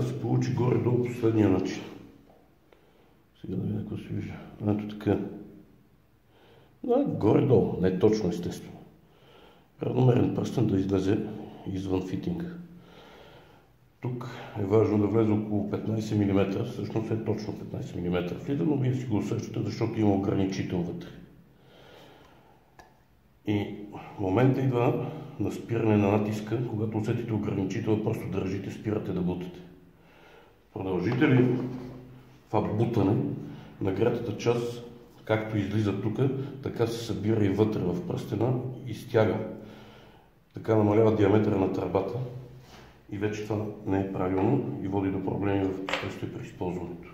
да се получи горе-долу последния начин. Сега да видя какво се вижда. Ето така. Да, горе-долу, не точно естествено. Равномерен пръстен да излезе извън фитинга. Тук е важно да влезе около 15 мм, всъщност е точно 15 мм влиза, но вие си го усещате, защото има ограничител вътре. И момента идва на спиране на натиска, когато усетите ограничител, просто държите, спирате да бутате. Продължите ли това бутане, нагретата част, както излиза тук, така се събира и вътре в пръстена и стяга. Така намалява диаметъра на тръбата и вече това не е правилно и води до проблеми в последствие при използването.